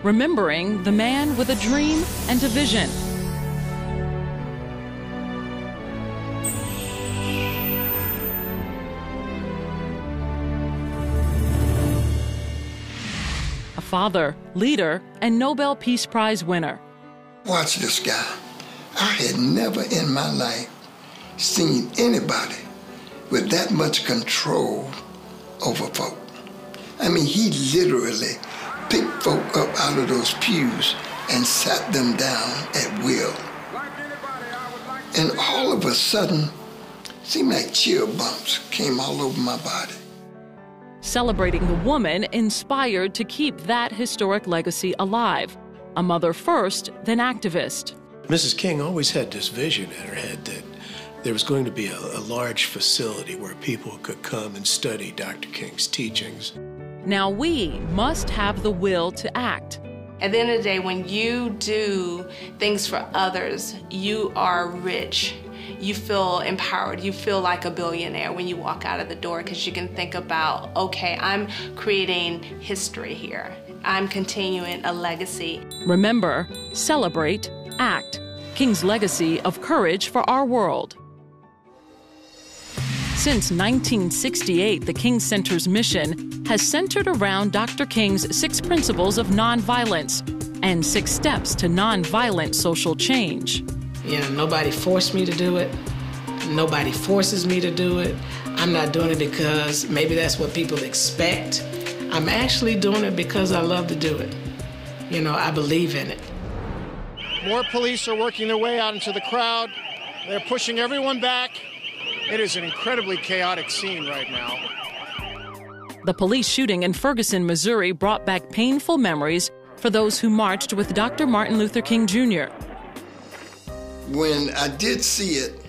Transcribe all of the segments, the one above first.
remembering the man with a dream and a vision. A father, leader, and Nobel Peace Prize winner. Watch this guy. I had never in my life seen anybody with that much control over folk. I mean, he literally picked folk up out of those pews and sat them down at will. And all of a sudden, it seemed like chill bumps came all over my body. Celebrating the woman inspired to keep that historic legacy alive. A mother first, then activist. Mrs. King always had this vision in her head that there was going to be a large facility where people could come and study Dr. King's teachings. Now we must have the will to act. At the end of the day, when you do things for others, you are rich. You feel empowered. You feel like a billionaire when you walk out of the door because you can think about, okay, I'm creating history here. I'm continuing a legacy. Remember, celebrate, act. King's legacy of courage for our world. Since 1968, the King Center's mission has centered around Dr. King's 6 principles of nonviolence and 6 steps to nonviolent social change. You know, nobody forced me to do it. Nobody forces me to do it. I'm not doing it because maybe that's what people expect. I'm actually doing it because I love to do it. You know, I believe in it. More police are working their way out into the crowd. They're pushing everyone back. It is an incredibly chaotic scene right now. The police shooting in Ferguson, Missouri brought back painful memories for those who marched with Dr. Martin Luther King Jr. When I did see it,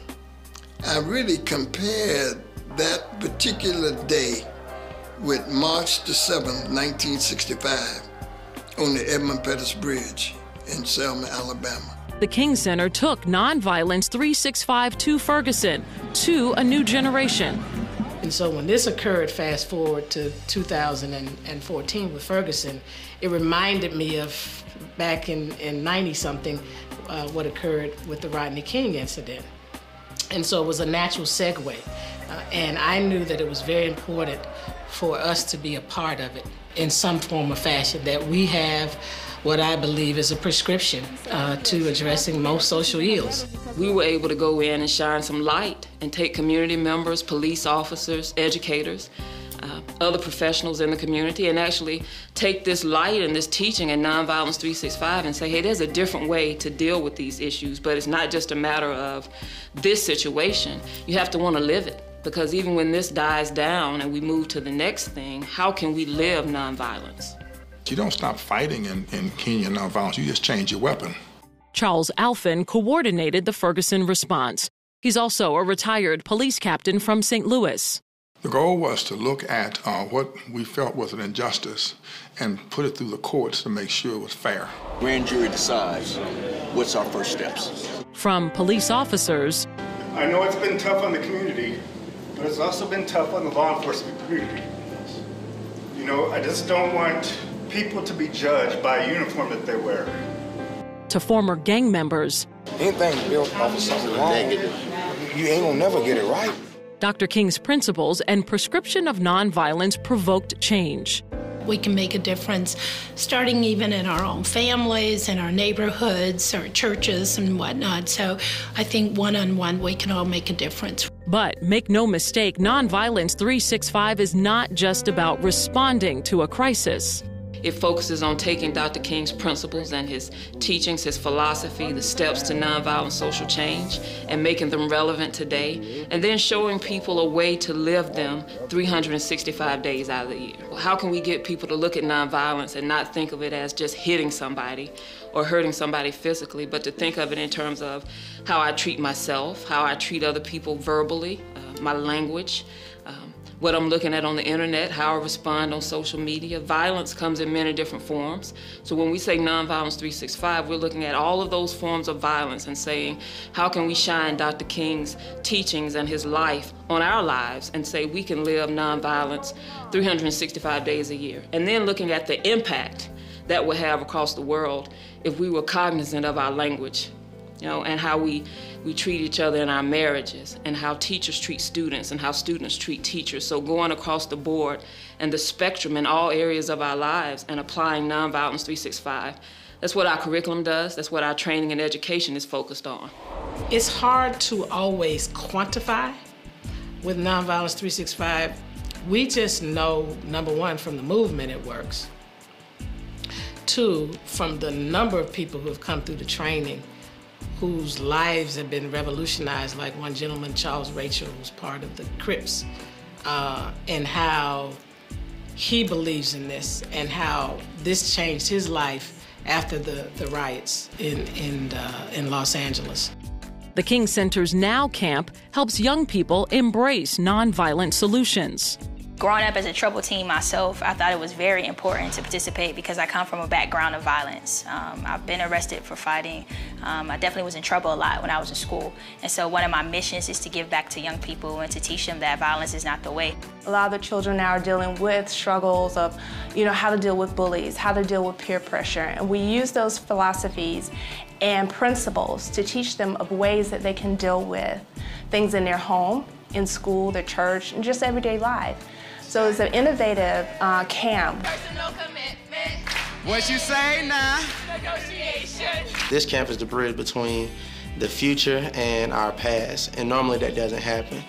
I really compared that particular day with March the 7th, 1965, on the Edmund Pettus Bridge in Selma, Alabama. The King Center took Nonviolence 365 to Ferguson, to a new generation. And so when this occurred, fast forward to 2014 with Ferguson, it reminded me of back in 90-something, what occurred with the Rodney King incident. And so it was a natural segue. And I knew that it was very important for us to be a part of it in some form or fashion, that we have what I believe is a prescription to addressing most social ills. We were able to go in and shine some light and take community members, police officers, educators, other professionals in the community, and actually take this light and this teaching in Nonviolence 365 and say, hey, there's a different way to deal with these issues, but it's not just a matter of this situation. You have to want to live it, because even when this dies down and we move to the next thing, how can we live nonviolence? You don't stop fighting in Kenya nonviolence, you just change your weapon. Charles ALPHIN coordinated the Ferguson response. He's also a retired police captain from St. Louis. The goal was to look at what we felt was an injustice and put it through the courts to make sure it was fair. Grand jury decides what's our first steps. From police officers. I know it's been tough on the community, but it's also been tough on the law enforcement community. You know, I just don't want people to be judged by a uniform that they wear. To former gang members. Anything built off of something wrong, you ain't gonna never get it right. Dr. King's principles and prescription of nonviolence provoked change. We can make a difference, starting even in our own families, in our neighborhoods, our churches and whatnot. So I think one-on-one we can all make a difference. But make no mistake, Nonviolence 365 is not just about responding to a crisis. It focuses on taking Dr. King's principles and his teachings, his philosophy, the steps to nonviolent social change, and making them relevant today, and then showing people a way to live them 365 days out of the year. How can we get people to look at nonviolence and not think of it as just hitting somebody or hurting somebody physically, but to think of it in terms of how I treat myself, how I treat other people verbally, my language, what I'm looking at on the internet, how I respond on social media. Violence comes in many different forms. So when we say Nonviolence 365, we're looking at all of those forms of violence and saying, how can we shine Dr. King's teachings and his life on our lives and say we can live nonviolence 365 days a year? And then looking at the impact that we'll have across the world if we were cognizant of our language, you know, and how we treat each other in our marriages, and how teachers treat students, and how students treat teachers. So going across the board and the spectrum in all areas of our lives and applying Nonviolence 365. That's what our curriculum does. That's what our training and education is focused on. It's hard to always quantify with Nonviolence 365. We just know, number one, from the movement it works. Two, from the number of people who have come through the training whose lives have been revolutionized, like one gentleman, Charles Rachel, who's part of the Crips, and how he believes in this and how this changed his life after the riots in Los Angeles. The King Center's Now Camp helps young people embrace nonviolent solutions. Growing up as a troubled teen myself, I thought it was very important to participate because I come from a background of violence. I've been arrested for fighting. I definitely was in trouble a lot when I was in school. And so one of my missions is to give back to young people and to teach them that violence is not the way. A lot of the children now are dealing with struggles of, you know, how to deal with bullies, how to deal with peer pressure. And we use those philosophies and principles to teach them of ways that they can deal with things in their home, in school, their church, and just everyday life. So it's an innovative camp. Personal commitment. What you say now? Negotiation. This camp is the bridge between the future and our past, and normally that doesn't happen.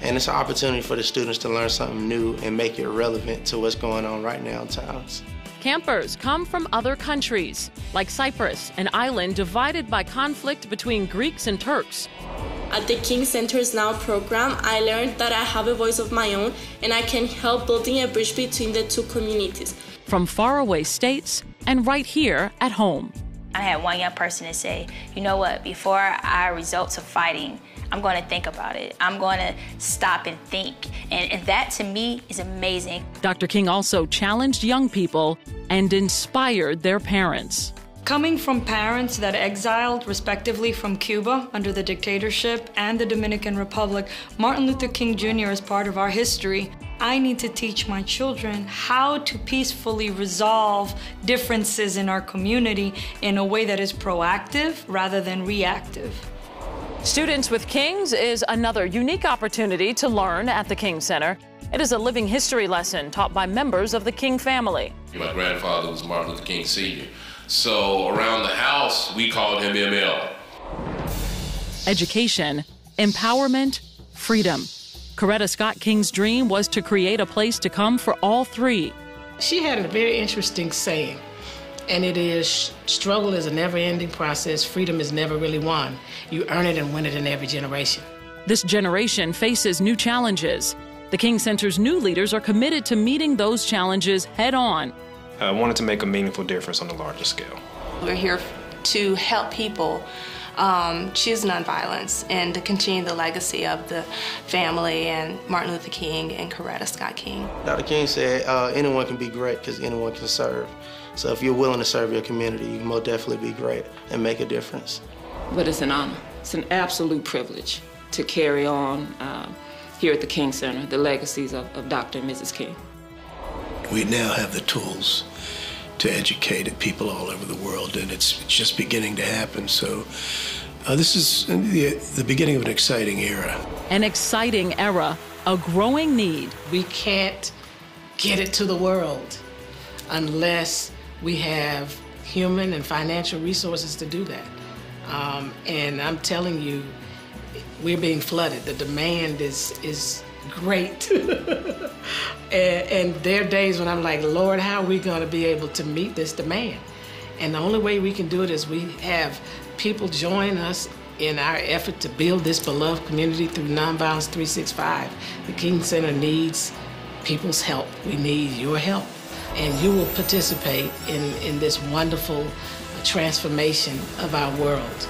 And it's an opportunity for the students to learn something new and make it relevant to what's going on right now in towns. Campers come from other countries, like Cyprus, an island divided by conflict between Greeks and Turks. At the King Center's Now program, I learned that I have a voice of my own and I can help building a bridge between the two communities. From faraway states and right here at home. I had one young person to say, you know what, before I resort to fighting, I'm going to think about it. I'm going to stop and think. And that, to me, is amazing. Dr. King also challenged young people and inspired their parents. Coming from parents that exiled, respectively, from Cuba under the dictatorship and the Dominican Republic, Martin Luther King Jr. is part of our history. I need to teach my children how to peacefully resolve differences in our community in a way that is proactive rather than reactive. Students with Kings is another unique opportunity to learn at the King Center. It is a living history lesson taught by members of the King family. My grandfather was Martin Luther King Sr. So around the house, we called him ML. Education, empowerment, freedom. Coretta Scott King's dream was to create a place to come for all three. She had a very interesting saying, and it is, struggle is a never-ending process. Freedom is never really won. You earn it and win it in every generation. This generation faces new challenges. The King Center's new leaders are committed to meeting those challenges head-on. I wanted to make a meaningful difference on a larger scale. We're here to help people choose nonviolence and to continue the legacy of the family and Martin Luther King and Coretta Scott King. Dr. King said anyone can be great because anyone can serve. So if you're willing to serve your community, you can most definitely be great and make a difference. But it's an honor. It's an absolute privilege to carry on here at the King Center the legacies of Dr. and Mrs. King. We now have the tools to educate people all over the world, and it's just beginning to happen. So this is the beginning of an exciting era. An exciting era, a growing need. We can't get it to the world unless we have human and financial resources to do that. And I'm telling you, we're being flooded. The demand is great. And there are days when I'm like, Lord, how are we going to be able to meet this demand? And the only way we can do it is we have people join us in our effort to build this beloved community through Nonviolence 365. The King Center needs people's help. We need your help. And you will participate in this wonderful transformation of our world.